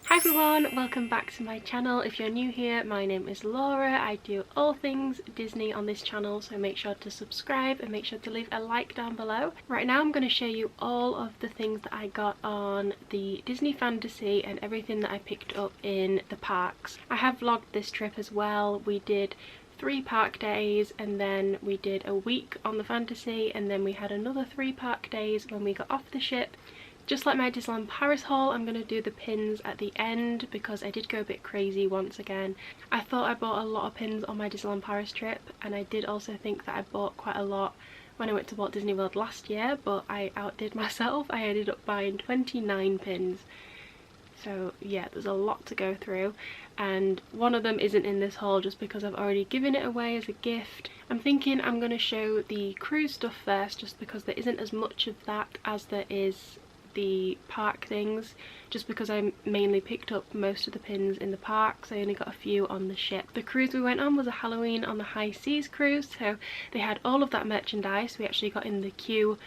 Hi everyone, welcome back to my channel. If you're new here, my name is Laura. I do all things Disney on this channel, so make sure to subscribe and make sure to leave a like down below. Right now I'm going to show you all of the things that I got on the Disney Fantasy and everything that I picked up in the parks. I have vlogged this trip as well. We did 3 park days and then we did a week on the Fantasy and then we had another 3 park days when we got off the ship. Just like my Disneyland Paris haul, I'm going to do the pins at the end because I did go a bit crazy once again. I thought I bought a lot of pins on my Disneyland Paris trip, and I did also think that I bought quite a lot when I went to Walt Disney World last year, but I outdid myself. I ended up buying 29 pins. So yeah, there's a lot to go through, and one of them isn't in this haul just because I've already given it away as a gift. I'm thinking I'm going to show the cruise stuff first just because there isn't as much of that as there is the park things, just because I mainly picked up most of the pins in the parks. I only got a few on the ship. The cruise we went on was a Halloween on the High Seas cruise, so they had all of that merchandise. We actually got in the queue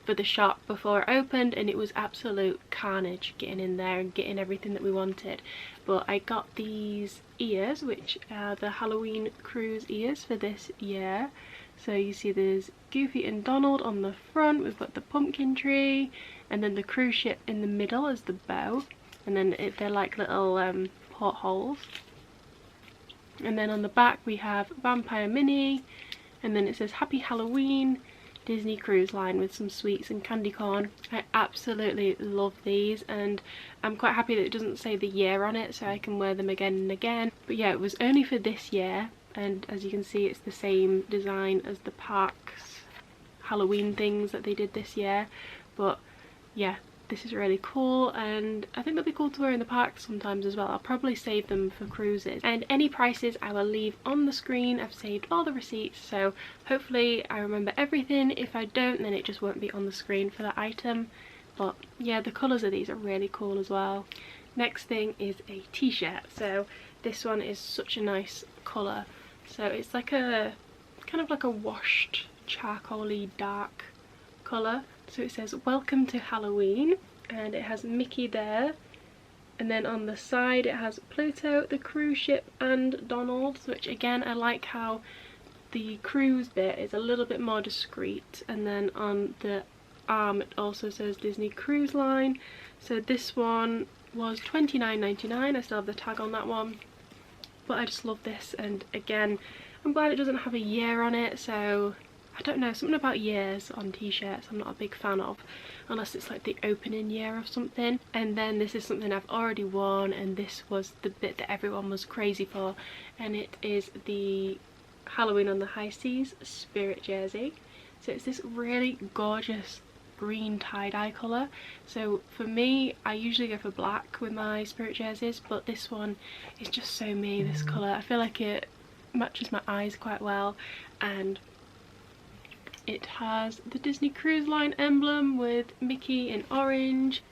for the shop before it opened and it was absolute carnage getting in there and getting everything that we wanted. But I got these ears, which are the Halloween cruise ears for this year. So you see there's Goofy and Donald on the front, we've got the pumpkin tree, and then the cruise ship in the middle as the bow, and then they're like little portholes. And then on the back we have Vampire Minnie, and then it says Happy Halloween Disney Cruise Line with some sweets and candy corn. I absolutely love these, and I'm quite happy that it doesn't say the year on it so I can wear them again and again. But yeah, it was only for this year, and as you can see it's the same design as the parks Halloween things that they did this year. But yeah, this is really cool, and I think they'll be cool to wear in the parks sometimes as well. I'll probably save them for cruises, and any prices I will leave on the screen. I've saved all the receipts, so hopefully I remember everything. If I don't, then it just won't be on the screen for that item. But yeah, the colours of these are really cool as well. Next thing is a t-shirt. So this one is such a nice colour. So it's like a kind of like a washed charcoaly dark colour. So it says welcome to Halloween, and it has Mickey there, and then on the side it has Pluto, the cruise ship, and Donald, which again I like how the cruise bit is a little bit more discreet, and then on the arm it also says Disney Cruise Line. So this one was $29.99, I still have the tag on that one, but I just love this, and again I'm glad it doesn't have a year on it. So I don't know, something about years on t-shirts I'm not a big fan of, unless it's like the opening year of something. And then this is something I've already worn, and this was the bit that everyone was crazy for, and it is the Halloween on the High Seas Spirit jersey. So it's this really gorgeous green tie-dye colour. So for me, I usually go for black with my Spirit jerseys, but this one is just so me, this colour. I feel like it matches my eyes quite well, and it has the Disney Cruise Line emblem with Mickey in orange.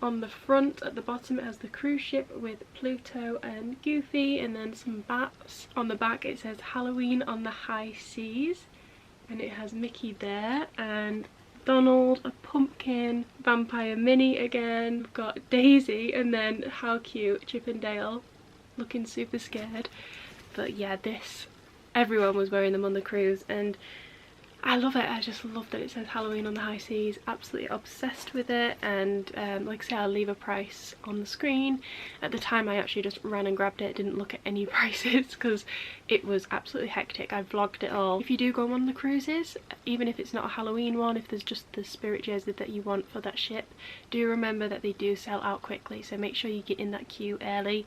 On the front at the bottom it has the cruise ship with Pluto and Goofy, and then some bats. On the back it says Halloween on the High Seas, and it has Mickey there, and Donald, a pumpkin, Vampire Minnie again. We've got Daisy, and then how cute, Chip and Dale looking super scared. But yeah, this, everyone was wearing them on the cruise, and I love it. I just love that it says Halloween on the High Seas. Absolutely obsessed with it, and like I say, I'll leave a price on the screen. At the time I actually just ran and grabbed it, didn't look at any prices because it was absolutely hectic. I vlogged it all. If you do go on the cruises, even if it's not a Halloween one, if there's just the Spirit jersey that you want for that ship, do remember that they do sell out quickly, so make sure you get in that queue early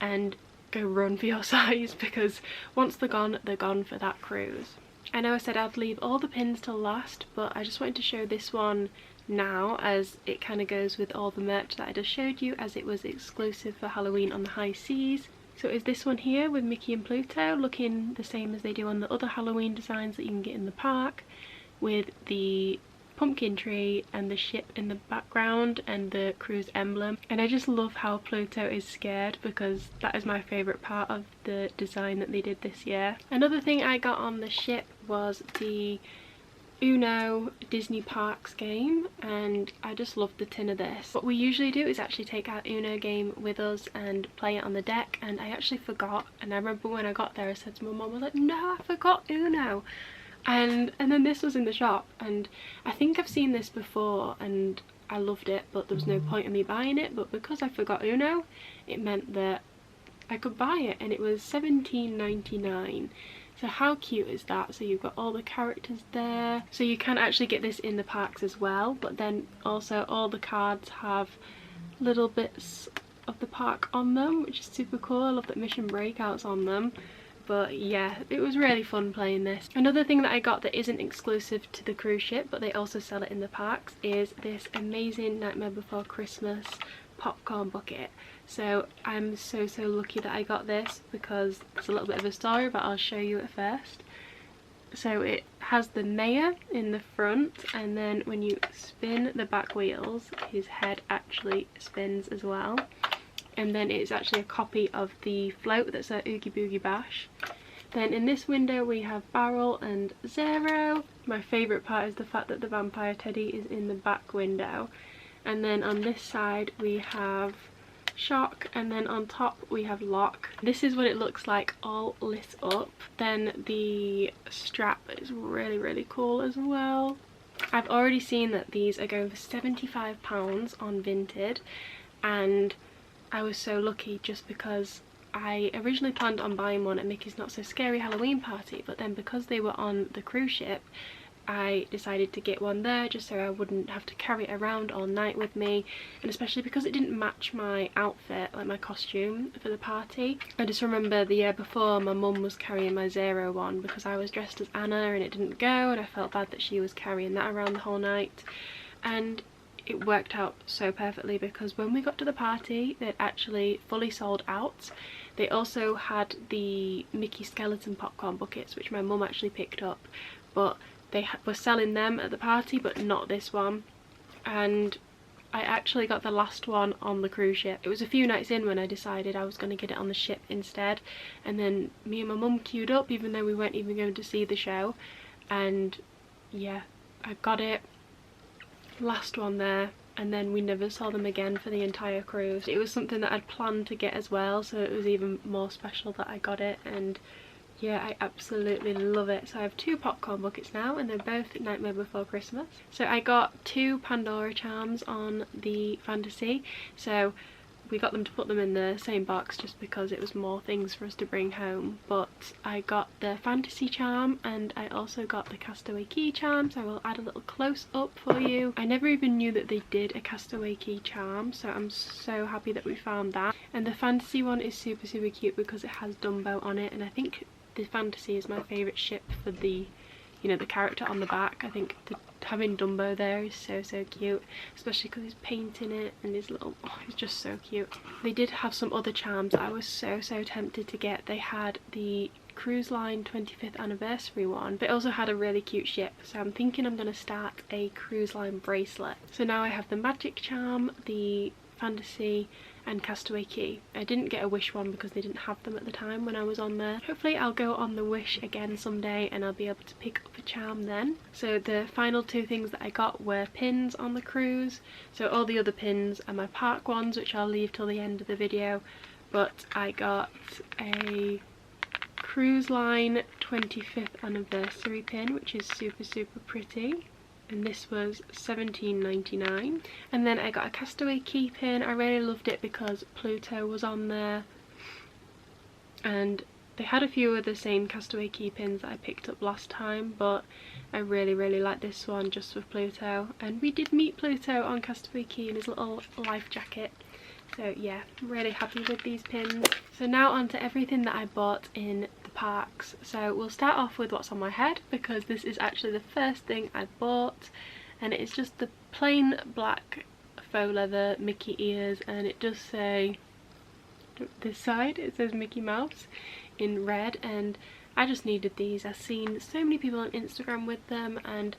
and go run for your size, because once they're gone for that cruise. I know I said I'd leave all the pins till last, but I just wanted to show this one now, as it kind of goes with all the merch that I just showed you, as it was exclusive for Halloween on the High Seas. So it's this one here with Mickey and Pluto, looking the same as they do on the other Halloween designs that you can get in the park, with the pumpkin tree and the ship in the background and the cruise emblem. And I just love how Pluto is scared, because that is my favourite part of the design that they did this year. Another thing I got on the ship was the Uno Disney Parks game, and I just love the tin of this. What we usually do is actually take our Uno game with us and play it on the deck, and I actually forgot, and I remember when I got there I said to my mum, I was like, no, I forgot Uno. And then this was in the shop, and I think I've seen this before and I loved it, but there was no point in me buying it, but because I forgot Uno, it meant that I could buy it, and it was $17.99. So how cute is that? So you've got all the characters there. So you can actually get this in the parks as well, but then also all the cards have little bits of the park on them, which is super cool. I love that Mission Breakout's on them. But yeah, it was really fun playing this. Another thing that I got that isn't exclusive to the cruise ship, but they also sell it in the parks, is this amazing Nightmare Before Christmas popcorn bucket. So I'm so lucky that I got this, because it's a little bit of a story, but I'll show you it first. So it has the mayor in the front, and then when you spin the back wheels, his head actually spins as well. And then it's actually a copy of the float that's at Oogie Boogie Bash. Then in this window we have Barrel and Zero. My favourite part is the fact that the vampire teddy is in the back window. And then on this side we have Shock, and then on top we have Lock. This is what it looks like all lit up. Then the strap is really cool as well. I've already seen that these are going for £75 on Vinted, and I was so lucky just because I originally planned on buying one at Mickey's Not So Scary Halloween Party, but then because they were on the cruise ship, I decided to get one there just so I wouldn't have to carry it around all night with me, and especially because it didn't match my outfit, like my costume for the party. I just remember the year before my mum was carrying my Zero one because I was dressed as Anna and it didn't go, and I felt bad that she was carrying that around the whole night. And it worked out so perfectly because when we got to the party, they'd actually fully sold out. They also had the Mickey skeleton popcorn buckets, which my mum actually picked up, but they were selling them at the party, but not this one. And I actually got the last one on the cruise ship. It was a few nights in when I decided I was going to get it on the ship instead, and then me and my mum queued up even though we weren't even going to see the show, and yeah, I got it, last one there, and then we never saw them again for the entire cruise. It was something that I'd planned to get as well, so it was even more special that I got it, and yeah, I absolutely love it. So I have two popcorn buckets now, and they're both Nightmare Before Christmas. So I got two Pandora charms on the Fantasy, so we got them to put them in the same box just because it was more things for us to bring home. But I got the Fantasy charm, and I also got the Castaway Key charm, so I will add a little close up for you. I never even knew that they did a Castaway Key charm, so I'm so happy that we found that. And the Fantasy one is super cute because it has Dumbo on it, and I think the Fantasy is my favourite ship for the, you know, the character on the back. I think having Dumbo there is so cute, especially because he's painting it and his little, oh, he's just so cute. They did have some other charms I was so tempted to get. They had the Cruise Line 25th anniversary one, but it also had a really cute ship, so I'm thinking I'm going to start a Cruise Line bracelet. So now I have the Magic charm, the Fantasy and Castaway Key. I didn't get a Wish one because they didn't have them at the time when I was on there. Hopefully I'll go on the Wish again someday and I'll be able to pick up a charm then. So the final two things that I got were pins on the cruise. So all the other pins are my park ones, which I'll leave till the end of the video, but I got a Cruise Line 25th anniversary pin, which is super pretty, and this was $17.99. And then I got a Castaway Key pin. I really loved it because Pluto was on there, and they had a few of the same Castaway Key pins that I picked up last time, but I really like this one just with Pluto. And we did meet Pluto on Castaway Key in his little life jacket. So yeah, I'm really happy with these pins. So now on to everything that I bought in the parks. So we'll start off with what's on my head, because this is actually the first thing I bought, and it is just the plain black faux leather Mickey ears, and it does say, this side it says Mickey Mouse in red, and I just needed these. I've seen so many people on Instagram with them, and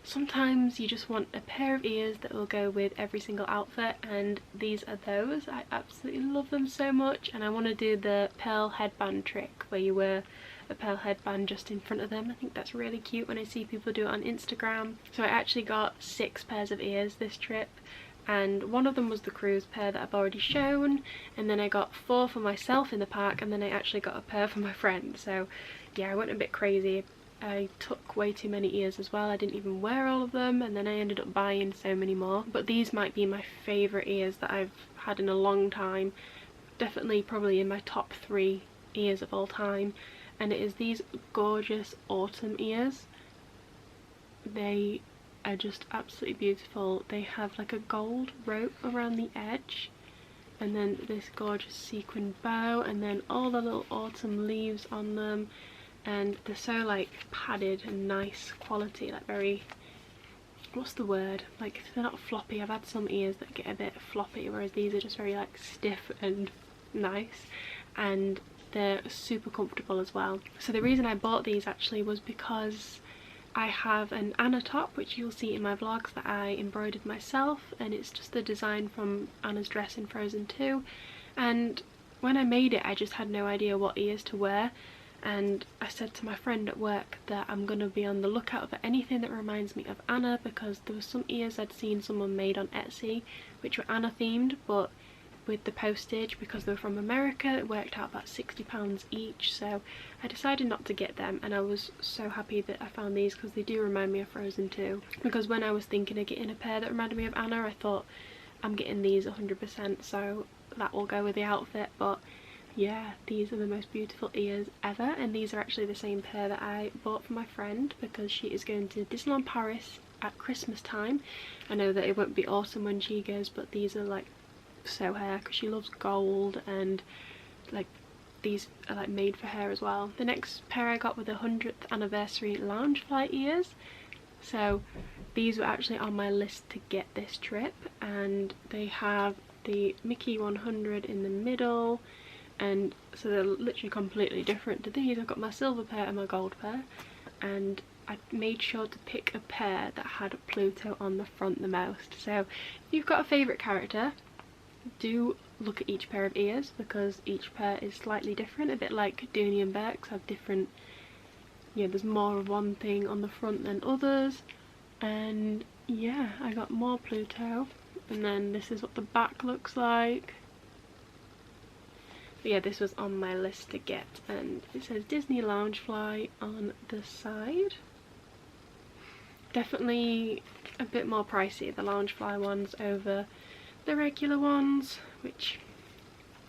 sometimes you just want a pair of ears that will go with every single outfit, and these are those. I absolutely love them so much, and I want to do the pearl headband trick where you wear a pearl headband just in front of them. I think that's really cute when I see people do it on Instagram. So I actually got 6 pairs of ears this trip, and one of them was the cruise pair that I've already shown, and then I got 4 for myself in the park, and then I actually got a pair for my friend. So yeah, I went a bit crazy. I took way too many ears as well. I didn't even wear all of them, and then I ended up buying so many more. But these might be my favourite ears that I've had in a long time. Definitely probably in my top 3 ears of all time, and it is these gorgeous autumn ears. They are just absolutely beautiful. They have like a gold rope around the edge, and then this gorgeous sequin bow, and then all the little autumn leaves on them, and they're so like padded and nice quality, like very, what's the word, like they're not floppy. I've had some ears that get a bit floppy, whereas these are just very like stiff and nice, and they're super comfortable as well. So the reason I bought these actually was because I have an Anna top, which you'll see in my vlogs, that I embroidered myself, and it's just the design from Anna's dress in Frozen 2, and when I made it I just had no idea what ears to wear, and I said to my friend at work that I'm going to be on the lookout for anything that reminds me of Anna, because there were some ears I'd seen someone made on Etsy which were Anna themed, but with the postage, because they were from America, it worked out about £60 each. So I decided not to get them, and I was so happy that I found these, because they do remind me of Frozen 2. Because when I was thinking of getting a pair that reminded me of Anna, I thought I'm getting these 100%, so that will go with the outfit. But yeah, these are the most beautiful ears ever, and these are actually the same pair that I bought for my friend because she is going to Disneyland Paris at Christmas time. I know that it won't be autumn when she goes, but these are like so her, because she loves gold, and like these are like made for her as well. The next pair I got were the 100th anniversary Loungefly ears. So these were actually on my list to get this trip, and they have the Mickey 100 in the middle, and so they're literally completely different to these. I've got my silver pair and my gold pair, and I made sure to pick a pair that had Pluto on the front the most. So if you've got a favourite character, do look at each pair of ears, because each pair is slightly different, a bit like Dooney and Burke's have different, yeah, there's more of one thing on the front than others. And yeah, I got more Pluto, and then this is what the back looks like. But yeah, this was on my list to get, and it says Disney Loungefly on the side. Definitely a bit more pricey, the Loungefly ones over the regular ones, which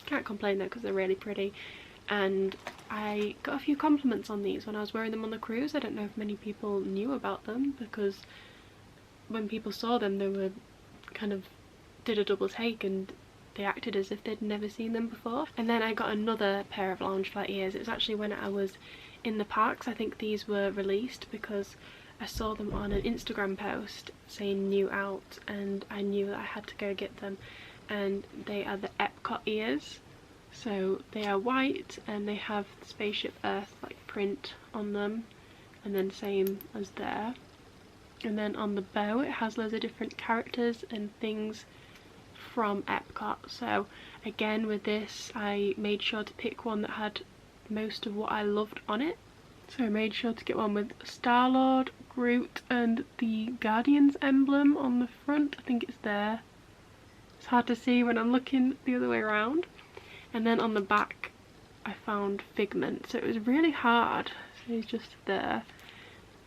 can't complain though, because they're really pretty. And I got a few compliments on these when I was wearing them on the cruise. I don't know if many people knew about them, because when people saw them they were kind of did a double take and they acted as if they'd never seen them before. And then I got another pair of Loungefly ears. It was actually when I was in the parks. I think these were released because I saw them on an Instagram post saying new out, and I knew that I had to go get them. And they are the Epcot ears. So they are white, and they have the Spaceship Earth like print on them, and then same as there. And then on the bow it has loads of different characters and things from Epcot. So again, with this I made sure to pick one that had most of what I loved on it. So I made sure to get one with Star-Lord, Groot, and the Guardians emblem on the front. I think it's there. It's hard to see when I'm looking the other way around. And then on the back I found Figment. So it was really hard. So he's just there.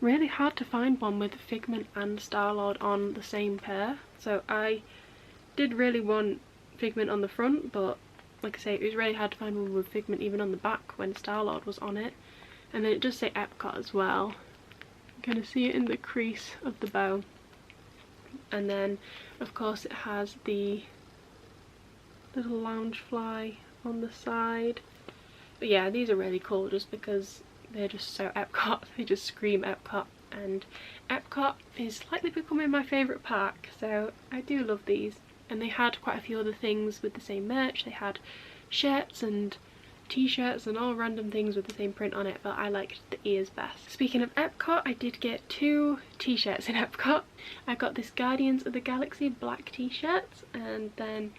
Really hard to find one with Figment and Star-Lord on the same pair. So I did really want Figment on the front, but like I say, it was really hard to find one with Figment even on the back when Star-Lord was on it. And then it does say Epcot as well. You can see it in the crease of the bow. And then of course it has the little Loungefly on the side. But yeah, these are really cool just because they're just so Epcot. They just scream Epcot, and Epcot is slightly becoming my favourite park, so I do love these. And they had quite a few other things with the same merch. They had shirts and t-shirts and all random things with the same print on it, but I liked the ears best. Speaking of Epcot, I did get 2 t-shirts in Epcot. I got this Guardians of the Galaxy black t-shirt, and then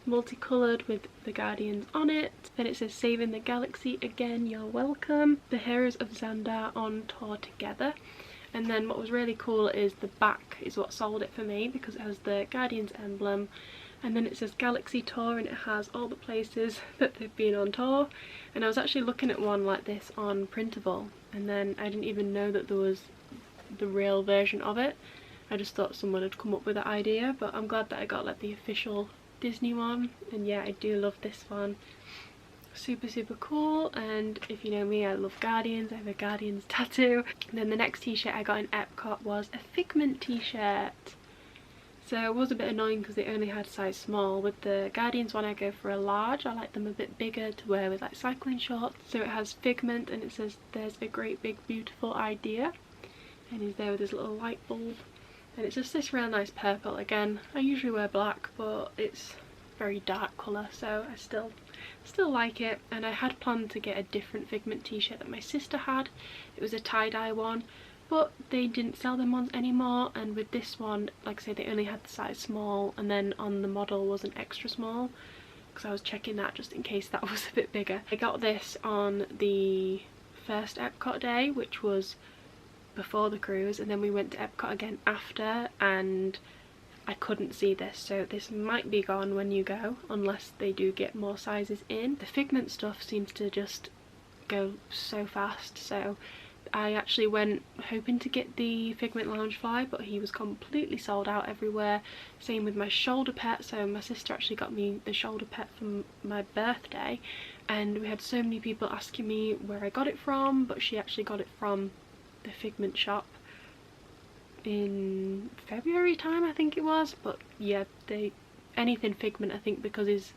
multicoloured with the Guardians on it. Then it says saving the galaxy again, you're welcome. The heroes of Xandar on tour together. And then what was really cool is the back is what sold it for me, because it has the Guardians emblem, and then it says Galaxy Tour, and it has all the places that they've been on tour. And I was actually looking at one like this on Printable, and then I didn't even know that there was the real version of it. I just thought someone had come up with that idea, but I'm glad that I got like the official Disney one. And yeah, I do love this one. Super cool. And if you know me, I love Guardians. I have a Guardians tattoo. And then the next t-shirt I got in Epcot was a Figment t-shirt. So it was a bit annoying because they only had size small. With the Guardians one I go for a large. I like them a bit bigger to wear with like cycling shorts. So it has Figment, and it says there's a great big beautiful idea, and he's there with his little light bulb. And it's just this real nice purple. Again, I usually wear black, but it's very dark colour, so I still like it. And I had planned to get a different Figment t-shirt that my sister had. It was a tie-dye one, but they didn't sell them ones anymore. And with this one, like I say, they only had the size small, and then on the model was an extra small, because I was checking that just in case that was a bit bigger. I got this on the first Epcot day, which was before the cruise, and then we went to Epcot again after, and I couldn't see this, so this might be gone when you go, unless they do get more sizes in. The Figment stuff seems to just go so fast, so I actually went hoping to get the Figment Loungefly, but he was completely sold out everywhere. Same with my shoulder pet. So my sister actually got me the shoulder pet for my birthday, and we had so many people asking me where I got it from, but she actually got it from the Figment shop in February time, I think it was. But yeah, anything Figment, I think, because he's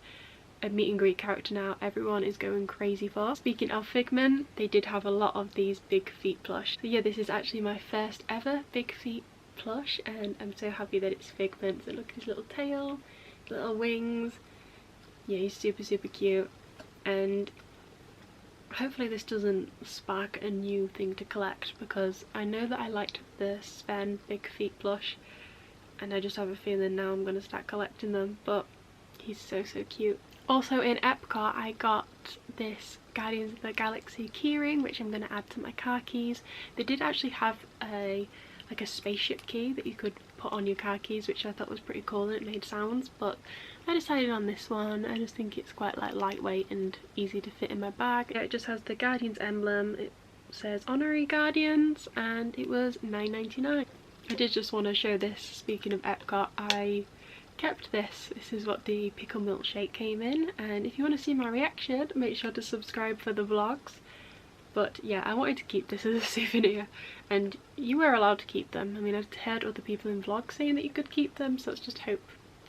a meet and greet character now, everyone is going crazy for. Speaking of Figment, they did have a lot of these Big Feet plush. So yeah, this is actually my first ever Big Feet plush, and I'm so happy that it's Figment. So look at his little tail, little wings. Yeah, he's super cute. And hopefully this doesn't spark a new thing to collect, because I know that I liked the Sven Big Feet plush, and I just have a feeling now I'm going to start collecting them. But he's so cute. Also in Epcot, I got this Guardians of the Galaxy keyring, which I'm going to add to my car keys. They did actually have a spaceship key that you could put on your car keys, which I thought was pretty cool, and it made sounds, but I decided on this one. I just think it's quite like lightweight and easy to fit in my bag. Yeah, it just has the Guardians emblem. It says Honorary Guardians, and it was $9.99. I did just want to show this. Speaking of Epcot, I kept this. This is what the pickle milkshake came in, and if you want to see my reaction, make sure to subscribe for the vlogs. But yeah, I wanted to keep this as a souvenir, and you were allowed to keep them. I mean, I've heard other people in vlogs saying that you could keep them, so let's just hope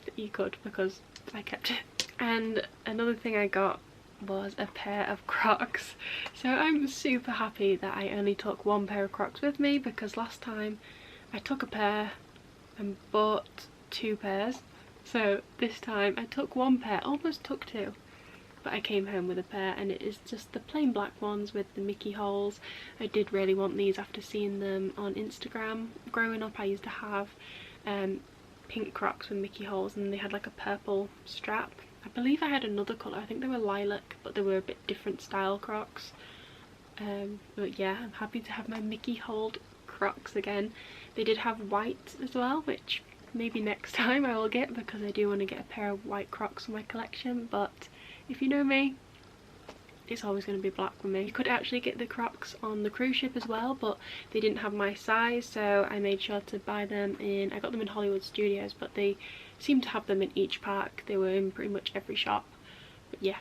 that you could, because I kept it. And another thing I got was a pair of Crocs. So I'm super happy that I only took one pair of Crocs with me, because last time I took a pair and bought 2 pairs. So this time I took 1 pair, almost took 2, but I came home with a pair, and it is just the plain black ones with the Mickey holes. I did really want these after seeing them on Instagram. Growing up I used to have pink Crocs with Mickey holes, and they had like a purple strap. I believe I had another colour, I think they were lilac, but they were a bit different style Crocs. But yeah, I'm happy to have my Mickey holed Crocs again. They did have white as well, which maybe next time I will get, because I do want to get a pair of white Crocs for my collection. But if you know me, it's always going to be black with me. You could actually get the Crocs on the cruise ship as well, but they didn't have my size, so I made sure to buy them in, I got them in Hollywood Studios, but they seem to have them in each park. They were in pretty much every shop. But yeah,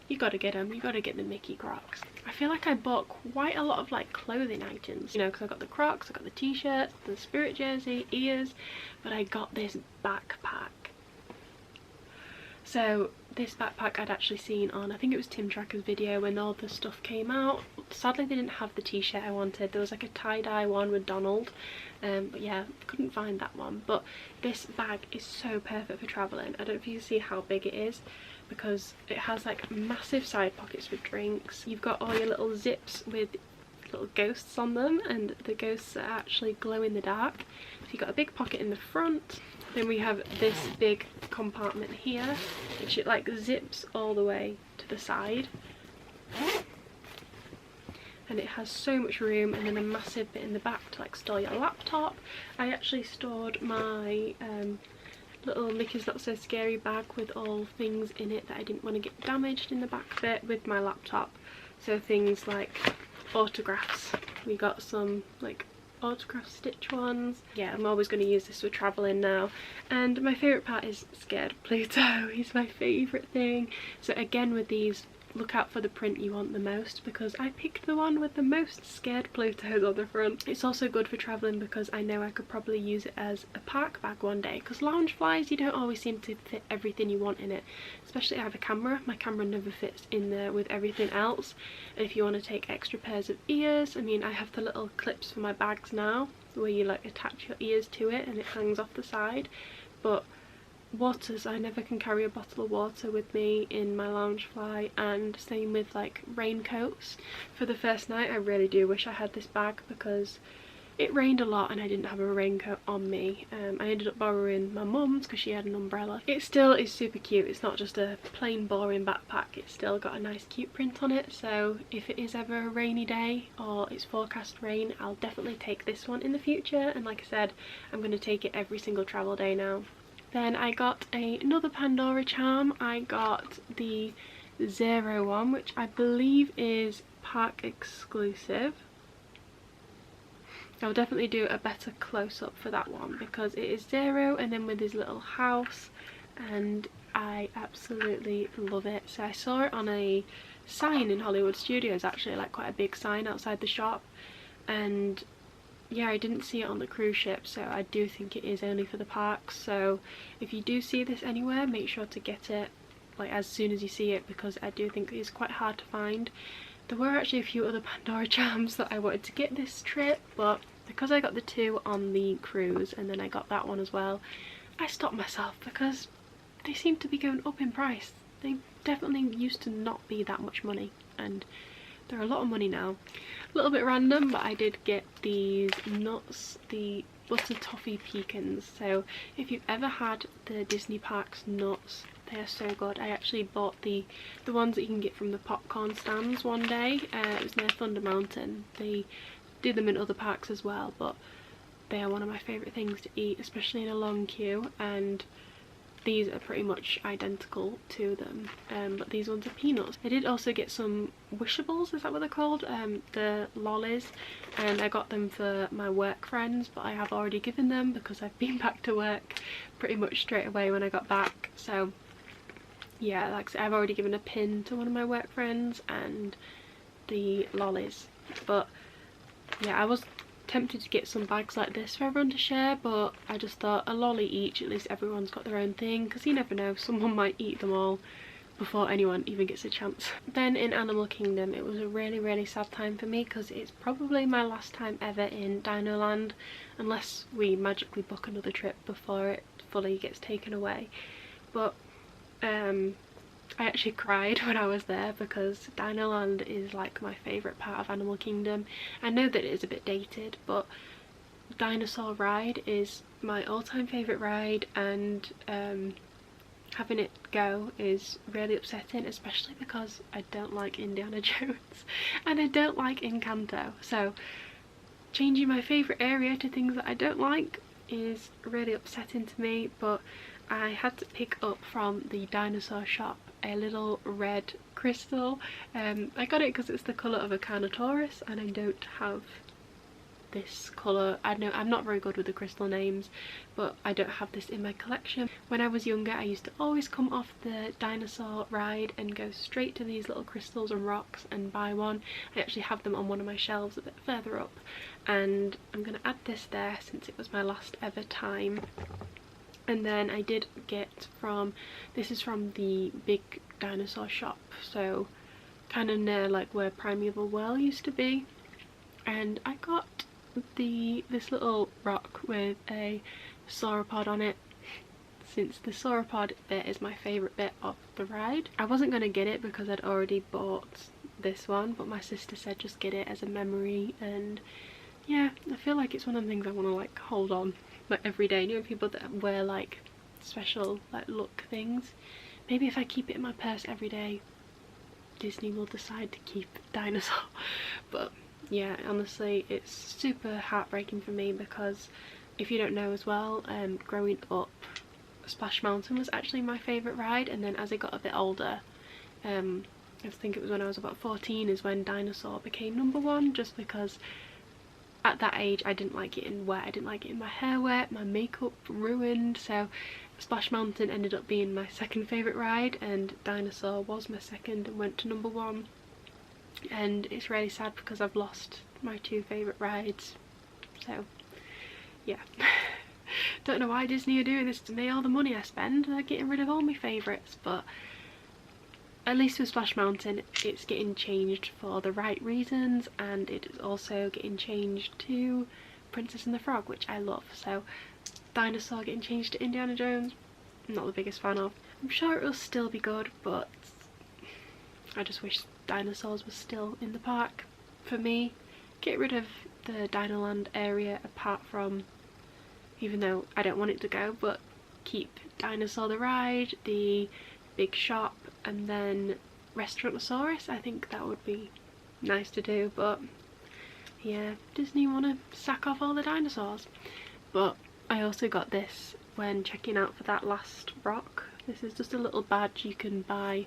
you gotta get them. You gotta get the Mickey Crocs. I feel like I bought quite a lot of like clothing items, you know, because I got the Crocs, I got the t-shirts, the Spirit jersey, ears, but I got this backpack. So this backpack I'd actually seen on, I think it was Tim Tracker's video when all the stuff came out. Sadly they didn't have the t-shirt I wanted. There was like a tie-dye one with Donald, but yeah, couldn't find that one. But this bag is so perfect for travelling. I don't know if you can see how big it is, because it has like massive side pockets with drinks. You've got all your little zips with little ghosts on them, and the ghosts are actually glow in the dark. So you've got a big pocket in the front, Then we have this big compartment here, which it like zips all the way to the side. And it has so much room, and then a massive bit in the back to like store your laptop. I actually stored my little Mickey's Not So Scary bag with all things in it that I didn't want to get damaged in the back bit with my laptop. So things like autographs. We got some like autograph stitch ones. Yeah, I'm always going to use this for traveling now. And my favourite part is Scared Pluto. He's my favourite thing. So again with these, look out for the print you want the most, because I picked the one with the most Scared Plutos on the front. It's also good for travelling because I know I could probably use it as a park bag one day, because Loungeflies, you don't always seem to fit everything you want in it. Especially I have a camera, my camera never fits in there with everything else. And if you want to take extra pairs of ears, I mean I have the little clips for my bags now where you like attach your ears to it and it hangs off the side. But waters, I never can carry a bottle of water with me in my Loungefly, and same with like raincoats. For the first night I really do wish I had this bag because it rained a lot and I didn't have a raincoat on me. I ended up borrowing my mum's because she had an umbrella. It still is super cute. It's not just a plain boring backpack, it's still got a nice cute print on it. So if it is ever a rainy day or it's forecast rain, I'll definitely take this one in the future. And like I said, I'm going to take it every single travel day now. Then I got another Pandora charm. I got the 0 one, which I believe is park exclusive. I'll definitely do a better close-up for that one because it is 0 and then with his little house, and I absolutely love it. So I saw it on a sign in Hollywood Studios, actually, like quite a big sign outside the shop, and yeah, I didn't see it on the cruise ship, so I do think it is only for the parks. So if you do see this anywhere, make sure to get it like as soon as you see it, because I do think it's quite hard to find. There were actually a few other Pandora charms that I wanted to get this trip, but because I got the 2 on the cruise and then I got that one as well, I stopped myself because they seem to be going up in price. They definitely used to not be that much money, and they're a lot of money now. A little bit random, but I did get these nuts, the butter toffee pecans. So if you've ever had the Disney Parks nuts, they are so good. I actually bought the ones that you can get from the popcorn stands one day. It was near Thunder Mountain. They do them in other parks as well, but they are one of my favourite things to eat, especially in a long queue, and these are pretty much identical to them, but these ones are peanuts. I did also get some Wishables, is that what they're called? The lollies, and I got them for my work friends, but I have already given them because I've been back to work pretty much straight away when I got back. So yeah, like I said, I've already given a pin to one of my work friends and the lollies. But yeah, I was tempted to get some bags like this for everyone to share, but I just thought a lolly each, at least everyone's got their own thing, because you never know, someone might eat them all before anyone even gets a chance. Then in Animal Kingdom, it was a really sad time for me because it's probably my last time ever in Dino Land, unless we magically book another trip before it fully gets taken away. But I actually cried when I was there because Dino Land is like my favourite part of Animal Kingdom. I know that it is a bit dated, but Dinosaur Ride is my all-time favourite ride, and having it go is really upsetting, especially because I don't like Indiana Jones and I don't like Encanto. So changing my favourite area to things that I don't like is really upsetting to me, but I had to pick up from the dinosaur shop a little red crystal. I got it because it's the colour of a Carnotaurus, and I don't have this colour. I know I'm not very good with the crystal names, but I don't have this in my collection. When I was younger, I used to always come off the dinosaur ride and go straight to these little crystals and rocks and buy one. I actually have them on one of my shelves a bit further up, and I'm going to add this there since it was my last ever time. And then I did get from, this is from the big dinosaur shop, so kind of near like where Primeval Well used to be, and I got this little rock with a sauropod on it, since the sauropod bit is my favourite bit of the ride. I wasn't going to get it because I'd already bought this one, but my sister said just get it as a memory, and yeah, I feel like it's one of the things I want to like hold on like every day. You know, people that wear like special like look things. Maybe if I keep it in my purse every day, Disney will decide to keep Dinosaur. But yeah, honestly, it's super heartbreaking for me because if you don't know as well, growing up, Splash Mountain was actually my favourite ride, and then as I got a bit older, I think it was when I was about 14 is when Dinosaur became #1, just because at that age I didn't like it in wet, I didn't like it in my hair wet, my makeup ruined, so Splash Mountain ended up being my second favourite ride, and Dinosaur was my second and went to #1. And it's really sad because I've lost my two favourite rides, so yeah. Don't know why Disney are doing this to me. All the money I spend, they're getting rid of all my favourites, but at least with Splash Mountain it's getting changed for the right reasons, and it is also getting changed to Princess and the Frog, which I love. So Dinosaur getting changed to Indiana Jones, I'm not the biggest fan of. I'm sure it will still be good, but I just wish dinosaurs were still in the park for me. Get rid of the Dinoland area apart from, even though I don't want it to go, but keep Dinosaur the ride, the big shop, and then Restaurantosaurus. I think that would be nice to do, but yeah, Disney want to sack off all the dinosaurs. But I also got this when checking out for that last rock. This is just a little badge you can buy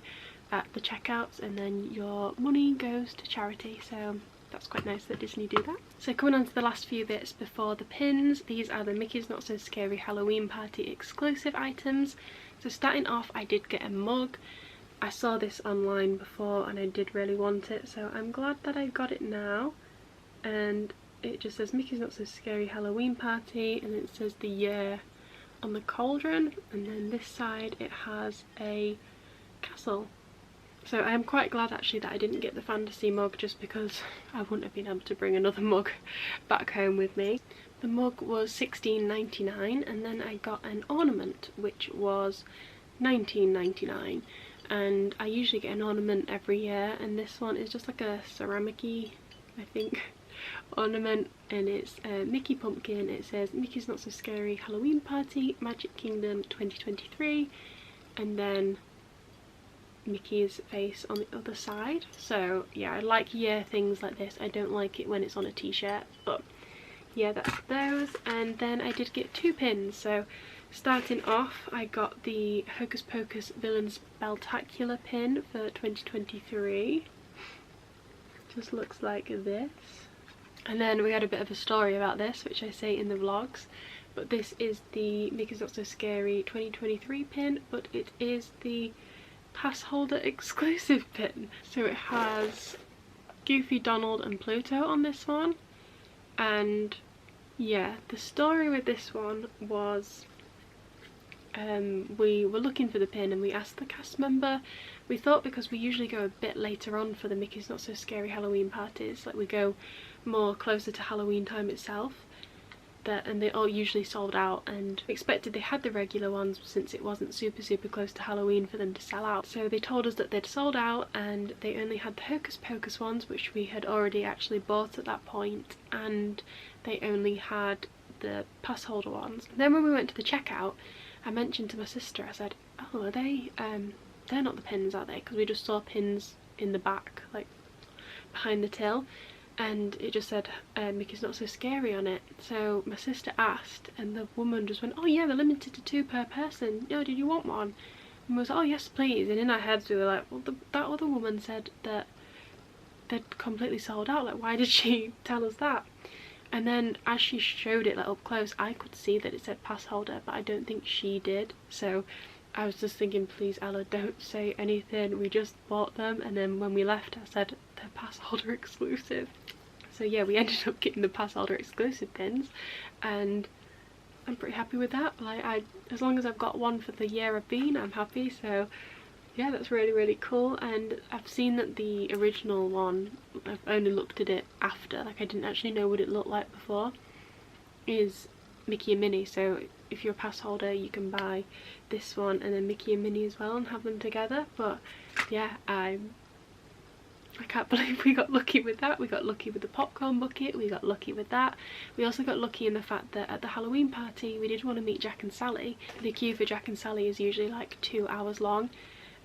at the checkouts, and then your money goes to charity, so that's quite nice that Disney do that. So coming on to the last few bits before the pins, these are the Mickey's Not So Scary Halloween Party exclusive items. So starting off, I did get a mug. I saw this online before and I did really want it, so I'm glad that I got it now. And it just says Mickey's Not So Scary Halloween Party, and it says the year on the cauldron, and then this side it has a castle. So I am quite glad actually that I didn't get the fantasy mug, just because I wouldn't have been able to bring another mug back home with me. The mug was $16.99, and then I got an ornament which was $19.99, and I usually get an ornament every year, and this one is just like a ceramic-y, I think, ornament, and it's a Mickey pumpkin. It says Mickey's Not So Scary Halloween Party Magic Kingdom 2023, and then Mickey's face on the other side. So yeah, I like year things like this. I don't like it when it's on a t-shirt, but yeah, that's those. And then I did get 2 pins. So starting off, I got the Hocus Pocus Villains Spelltacular pin for 2023. Just looks like this. And then we had a bit of a story about this, which I say in the vlogs, but this is the Mickey's Not So Scary 2023 pin, but it is the pass holder exclusive pin. So it has Goofy, Donald and Pluto on this one, and yeah, the story with this one was we were looking for the pin and we asked the cast member. We thought because we usually go a bit later on for the Mickey's Not So Scary Halloween parties, like we go more closer to Halloween time itself, and they all usually sold out, and we expected they had the regular ones since it wasn't super close to Halloween for them to sell out. So they told us that they'd sold out and they only had the Hocus Pocus ones, which we had already actually bought at that point, and they only had the pass holder ones. Then when we went to the checkout, I mentioned to my sister, I said, oh, are they they're not the pins, are they? Because we just saw pins in the back, like behind the till, and it just said Mickey's Not So Scary on it. So my sister asked, and the woman just went, oh yeah, they're limited to 2 per person. Oh, did you want one? And we was like, oh yes please. And in our heads we were like, well, that other woman said that they'd completely sold out, like why did she tell us that? And then as she showed it like up close, I could see that it said pass holder, but I don't think she did. So I was just thinking, please Ella, don't say anything, we just bought them. And then when we left I said they're pass holder exclusive. So yeah, we ended up getting the pass holder exclusive pins, and I'm pretty happy with that. Like, as long as I've got one for the year I've been, I'm happy. So yeah, that's really cool. And I've seen that the original one, I've only looked at it after, like I didn't actually know what it looked like before, is Mickey and Minnie. So if you're a pass holder you can buy this one and then Mickey and Minnie as well and have them together. But yeah, I'm I can't believe we got lucky with that. We got lucky with the popcorn bucket, we got lucky with that. We also got lucky in the fact that at the Halloween party we did want to meet Jack and Sally. The queue for Jack and Sally is usually like 2 hours long,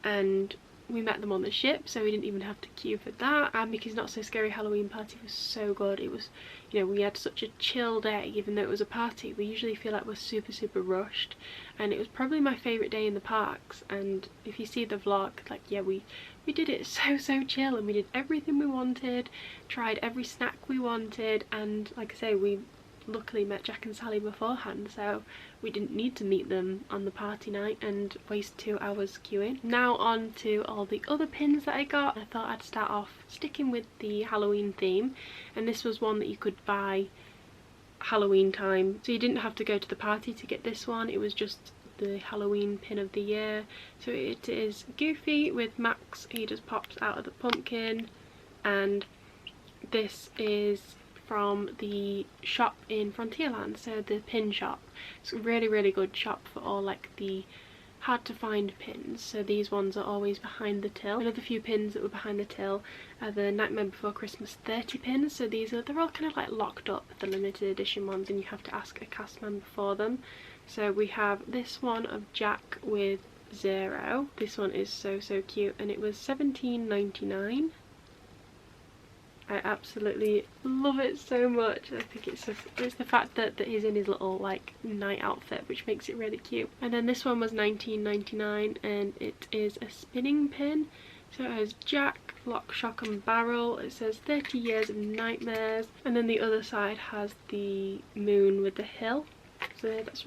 and we met them on the ship, so we didn't even have to queue for that. And because Not So Scary Halloween party was so good, it was, you know, we had such a chill day. Even though it was a party, we usually feel like we're super rushed, and it was probably my favourite day in the parks. And if you see the vlog, like, yeah, we did it so chill, and we did everything we wanted, tried every snack we wanted, and like I say, we luckily met Jack and Sally beforehand, so we didn't need to meet them on the party night and waste 2 hours queuing. Now on to all the other pins that I got. I thought I'd start off sticking with the Halloween theme, and this was one that you could buy Halloween time, so you didn't have to go to the party to get this one. It was just the Halloween pin of the year. So it is Goofy with Max. He just pops out of the pumpkin, and this is from the shop in Frontierland, so the pin shop. It's a really good shop for all like the hard to find pins. So these ones are always behind the till. Another few pins that were behind the till are the Nightmare Before Christmas 30 pins. So they're all kind of like locked up, the limited edition ones, and you have to ask a cast member for them. So we have this one of Jack with 0. This one is so cute, and it was $17.99. I absolutely love it so much. I think it's the fact that he's in his little like night outfit, which makes it really cute. And then this one was $19.99, and it is a spinning pin. So it has Jack, Lock, Shock and Barrel. It says 30 years of nightmares, and then the other side has the moon with the hill. So that's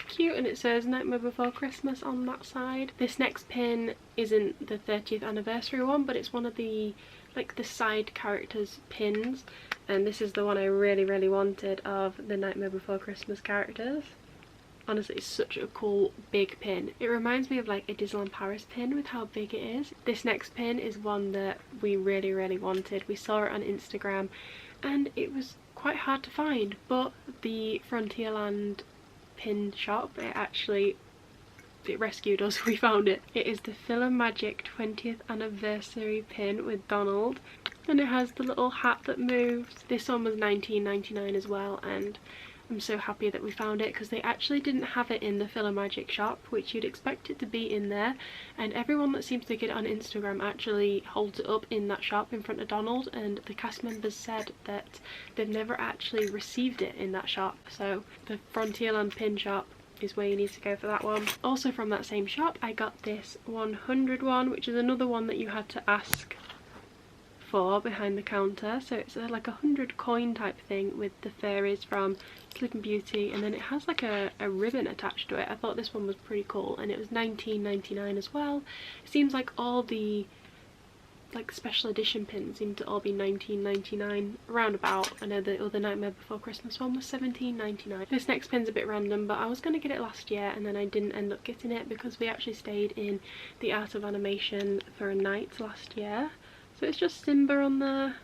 cute, and it says Nightmare Before Christmas on that side. This next pin isn't the 30th anniversary one, but it's one of the like the side characters pins, and this is the one I really wanted of the Nightmare Before Christmas characters. Honestly, it's such a cool big pin. It reminds me of like a Disneyland Paris pin with how big it is. This next pin is one that we really wanted. We saw it on Instagram and it was quite hard to find, but the Frontierland pin shop, it rescued us. We found it. It is the Magic 20th anniversary pin with Donald, and it has the little hat that moves. This one was $19.99 as well, and I'm so happy that we found it because they actually didn't have it in the Magic shop, which you'd expect it to be in there, and everyone that seems to get it on Instagram actually holds it up in that shop in front of Donald, and the cast members said that they've never actually received it in that shop. So the Frontierland pin shop is where you need to go for that one. Also from that same shop I got this 100 one, which is another one that you had to ask for behind the counter. So it's like 100 coin type thing with the fairies from Sleeping Beauty, and then it has like a ribbon attached to it. I thought this one was pretty cool, and it was $19.99 as well. It seems like all the like special edition pins seem to all be $19.99 roundabout. I know the other Nightmare Before Christmas one was $17.99. This next pin's a bit random, but I was going to get it last year and then I didn't end up getting it because we actually stayed in the Art of Animation for a night last year. So it's just Simba on there,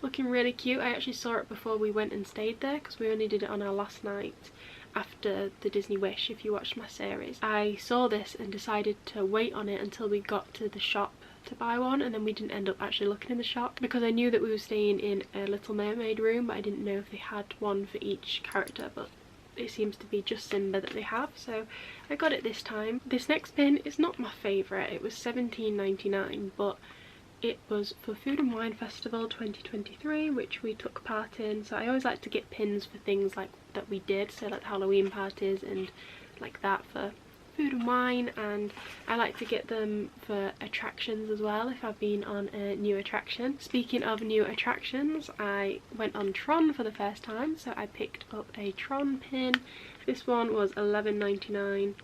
looking really cute. I actually saw it before we went and stayed there because we only did it on our last night after the Disney Wish, if you watched my series. I saw this and decided to wait on it until we got to the shop to buy one, and then we didn't end up actually looking in the shop because I knew that we were staying in a Little Mermaid room, but I didn't know if they had one for each character, but it seems to be just Simba that they have, so I got it this time. This next pin is not my favourite. It was $17.99, but it was for Food and Wine Festival 2023, which we took part in, so I always like to get pins for things like that we did, so like Halloween parties and like that for Food and Wine, and I like to get them for attractions as well if I've been on a new attraction. Speaking of new attractions, I went on Tron for the first time, so I picked up a Tron pin. This one was $11.99.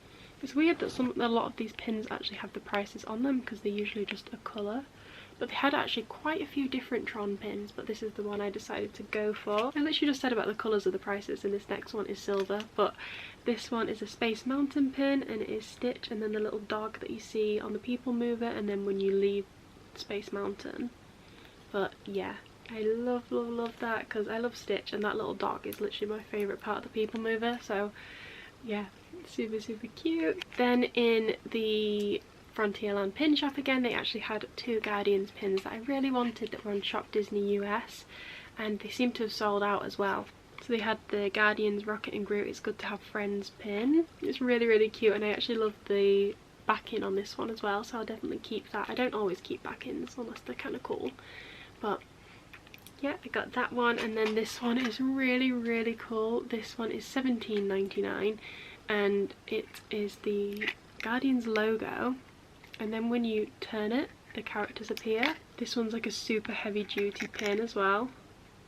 It's weird that a lot of these pins actually have the prices on them because they're usually just a colour. But they had actually quite a few different Tron pins, but this is the one I decided to go for. I literally just said about the colours of the prices, and this next one is silver, but this one is a Space Mountain pin, and it is Stitch and then the little dog that you see on the People Mover, and then when you leave Space Mountain. But yeah, I love that because I love Stitch, and that little dog is literally my favourite part of the People Mover, so yeah, super cute. Then in the Frontierland pin shop again. They actually had 2 Guardians pins that I really wanted that were on Shop Disney US, and they seem to have sold out as well. So they had the Guardians Rocket and Groot It's Good to Have Friends pin. It's really cute, and I actually love the backing on this one as well, so I'll definitely keep that. I don't always keep backings unless they're kind of cool, but yeah, I got that one. And then this one is really cool. This one is $17.99, and it is the Guardians logo, and then when you turn it, the characters appear. This one's like a super heavy duty pin as well,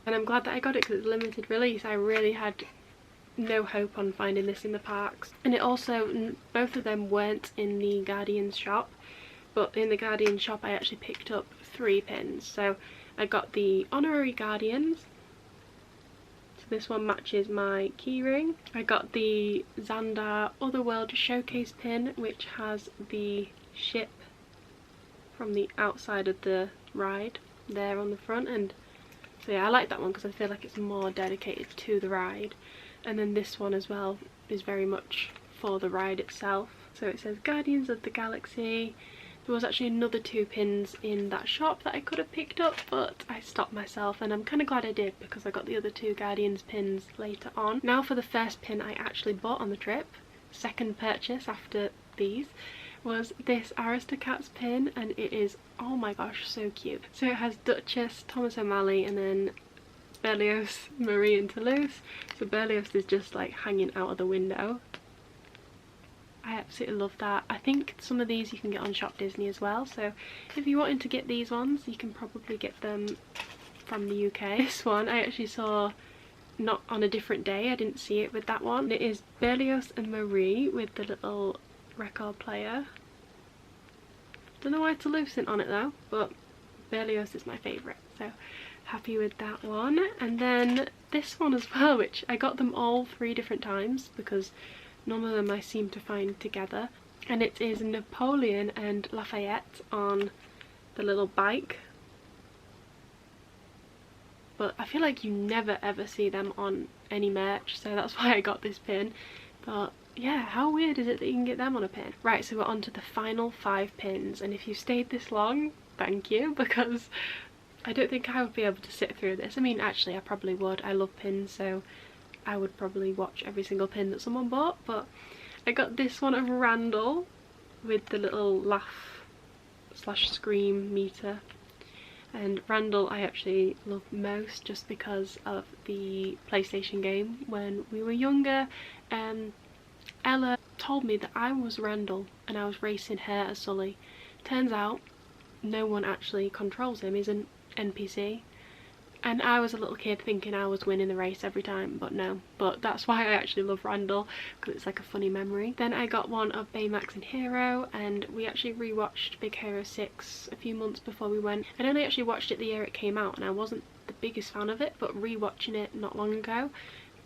and I'm glad that I got it because it's limited release. I really had no hope on finding this in the parks, and it also, both of them weren't in the Guardians shop, but in the Guardians shop I actually picked up 3 pins. So I got the Honorary Guardians, so this one matches my keyring. I got the Xandar Otherworld Showcase pin, which has the ship from the outside of the ride there on the front, and so yeah, I like that one because I feel like it's more dedicated to the ride. And then this one as well is very much for the ride itself. So it says Guardians of the Galaxy. There was actually another 2 pins in that shop that I could have picked up, but I stopped myself, and I'm kind of glad I did because I got the other 2 Guardians pins later on. Now for the first pin I actually bought on the trip, second purchase after these, was this Aristocats pin, and it is, oh my gosh, so cute. So it has Duchess, Thomas O'Malley, and then Berlioz, Marie and Toulouse. So Berlioz is just like hanging out of the window. I absolutely love that. I think some of these you can get on Shop Disney as well, so if you're wanting to get these ones you can probably get them from the UK. This one I actually saw not on a different day, I didn't see it with that one. It is Berlioz and Marie with the little record player. Don't know why Toulouse isn't on it though, but Berlioz is my favourite, so happy with that one. And then this one as well, which I got them all 3 different times because none of them I seem to find together, and it is Napoleon and Lafayette on the little bike, but I feel like you never ever see them on any merch, so that's why I got this pin. But yeah, how weird is it that you can get them on a pin? Right, so we're on to the final 5 pins, and if you stayed this long, thank you, because I don't think I would be able to sit through this. I mean, actually I probably would. I love pins, so I would probably watch every single pin that someone bought. But I got this one of Randall with the little laugh / scream meter, and Randall I actually love most just because of the PlayStation game when we were younger. Ella told me that I was Randall and I was racing her as Sully. Turns out no one actually controls him, he's an NPC. And I was a little kid thinking I was winning the race every time, but no. But that's why I actually love Randall, because it's like a funny memory. Then I got one of Baymax and Hero, and we actually rewatched Big Hero 6 a few months before we went. I'd only actually watched it the year it came out, and I wasn't the biggest fan of it, but rewatching it not long ago,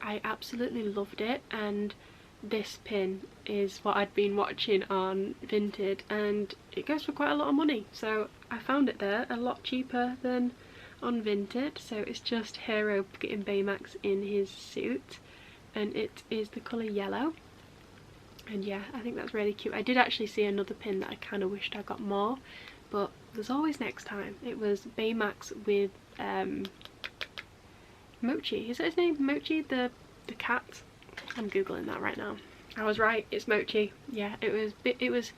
I absolutely loved it. And this pin is what I'd been watching on Vinted, and it goes for quite a lot of money. So I found it there a lot cheaper than on Vinted. So it's just Hero getting Baymax in his suit, and it is the colour yellow, and yeah, I think that's really cute. I did actually see another pin that I kind of wished I got more, but there's always next time. It was Baymax with Mochi, is that his name? Mochi, the cat. I'm googling that right now. I was right, it's Mochi. Yeah, it was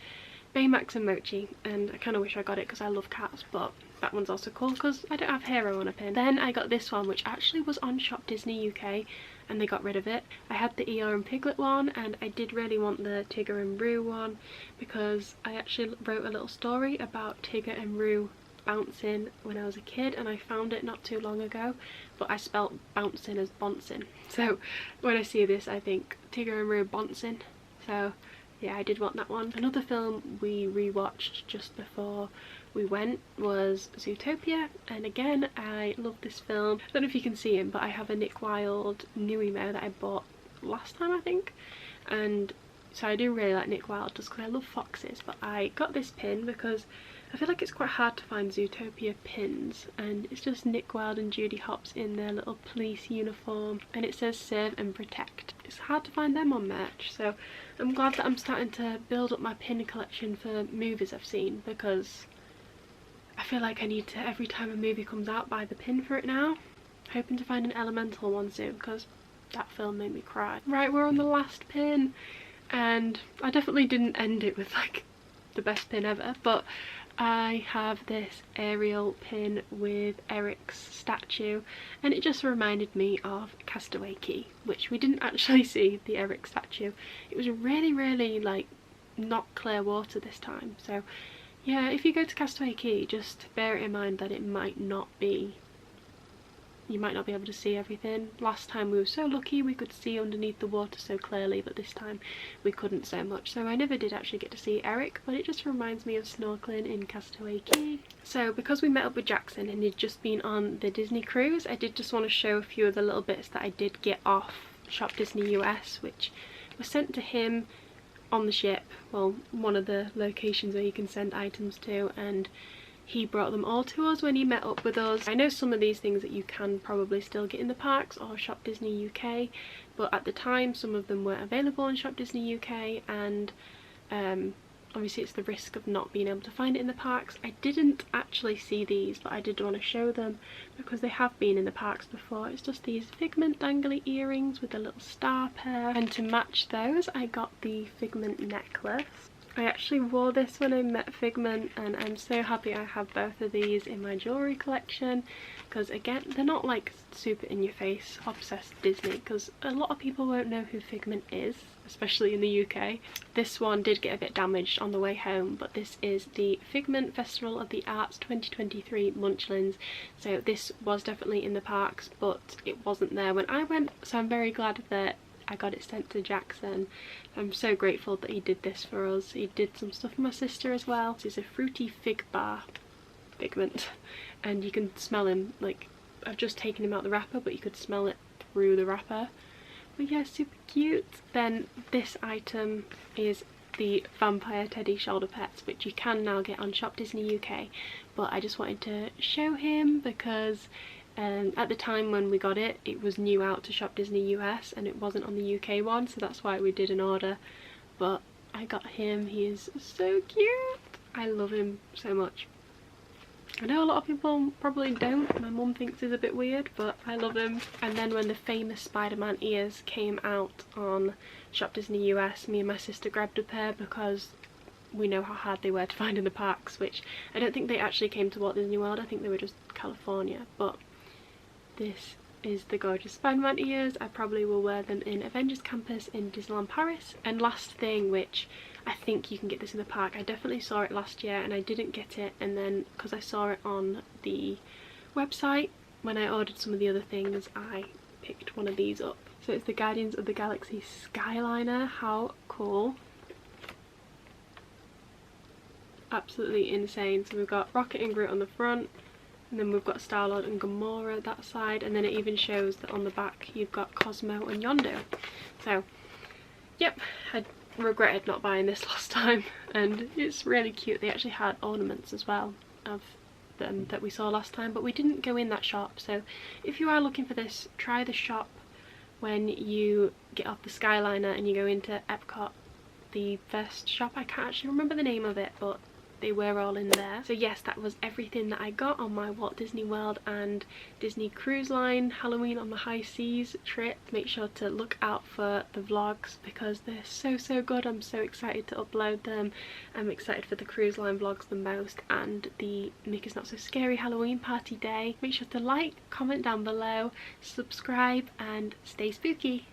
Baymax and Mochi, and I kind of wish I got it because I love cats, but that one's also cool because I don't have Hero on a pin. Then I got this one, which actually was on Shop Disney UK, and they got rid of it. I had the Eeyore and Piglet one, and I did really want the Tigger and Roo one because I actually wrote a little story about Tigger and Roo bouncing when I was a kid, and I found it not too long ago, but I spelt bouncing as boncing. So when I see this I think Tigger and Roo boncing. So yeah, I did want that one. Another film we rewatched just before we went was Zootopia, and again I love this film. I don't know if you can see him, but I have a Nick Wilde new emo that I bought last time I think, and so I do really like Nick Wilde just because I love foxes. But I got this pin because I feel like it's quite hard to find Zootopia pins, and it's just Nick Wilde and Judy Hopps in their little police uniform, and it says serve and protect. It's hard to find them on merch, so I'm glad that I'm starting to build up my pin collection for movies I've seen, because I feel like I need to, every time a movie comes out, buy the pin for it now. Hoping to find an Elemental one soon, because that film made me cry. Right, we're on the last pin, and I definitely didn't end it with like the best pin ever, but I have this Ariel pin with Eric's statue, and it just reminded me of Castaway Cay, which we didn't actually see the Eric statue. It was really like not clear water this time, so yeah, if you go to Castaway Cay, just bear it in mind that it might not be, you might not be able to see everything. Last time we were so lucky we could see underneath the water so clearly, but this time we couldn't so much. So I never did actually get to see Eric, but it just reminds me of snorkeling in Castaway Cay. So because we met up with Jackson and he'd just been on the Disney cruise, I did just want to show a few of the little bits that I did get off Shop Disney US, which was sent to him on the ship, well, one of the locations where you can send items to, and he brought them all to us when he met up with us. I know some of these things that you can probably still get in the parks or Shop Disney UK, but at the time some of them weren't available in Shop Disney UK, and obviously it's the risk of not being able to find it in the parks. I didn't actually see these, but I did want to show them because they have been in the parks before. It's just these Figment dangly earrings with a little star pair, and to match those I got the Figment necklace. I actually wore this when I met Figment, and I'm so happy I have both of these in my jewellery collection, because again, they're not like super in your face obsessed Disney, because a lot of people won't know who Figment is, especially in the UK. This one did get a bit damaged on the way home, but this is the Figment Festival of the Arts 2023 Munchlins, so this was definitely in the parks, but it wasn't there when I went, so I'm very glad that I got it sent to Jackson. I'm so grateful that he did this for us. He did some stuff for my sister as well. This is a fruity fig bar, Figment, and you can smell him, like, I've just taken him out the wrapper, but you could smell it through the wrapper. But yeah, super cute. Then this item is the Vampire Teddy shoulder pets, which you can now get on Shop Disney UK, but I just wanted to show him because at the time when we got it, it was new out to Shop Disney US and it wasn't on the UK one, so that's why we did an order. But I got him. He is so cute. I love him so much. I know a lot of people probably don't. My mum thinks he's a bit weird, but I love him. And then when the famous Spider-Man ears came out on Shop Disney US, me and my sister grabbed a pair because we know how hard they were to find in the parks, which I don't think they actually came to Walt Disney World. I think they were just California, but this is the gorgeous Spider-Man ears. I probably will wear them in Avengers Campus in Disneyland Paris. And last thing, which I think you can get this in the park, I definitely saw it last year and I didn't get it, and then because I saw it on the website when I ordered some of the other things, I picked one of these up. So it's the Guardians of the Galaxy Skyliner. How cool. Absolutely insane. So we've got Rocket and Groot on the front, and then we've got Star-Lord and Gamora that side, and then it even shows that on the back you've got Cosmo and Yondu. So yep, I regretted not buying this last time, and it's really cute. They actually had ornaments as well of them that we saw last time, but we didn't go in that shop. So if you are looking for this, try the shop when you get off the Skyliner and you go into Epcot, the first shop. I can't actually remember the name of it, but they were all in there. So yes, that was everything that I got on my Walt Disney World and Disney Cruise Line Halloween on the High Seas trip. Make sure to look out for the vlogs because they're so good. I'm so excited to upload them. I'm excited for the cruise line vlogs the most, and the Mickey's Not So Scary Halloween party day. Make sure to like, comment down below, subscribe, and stay spooky.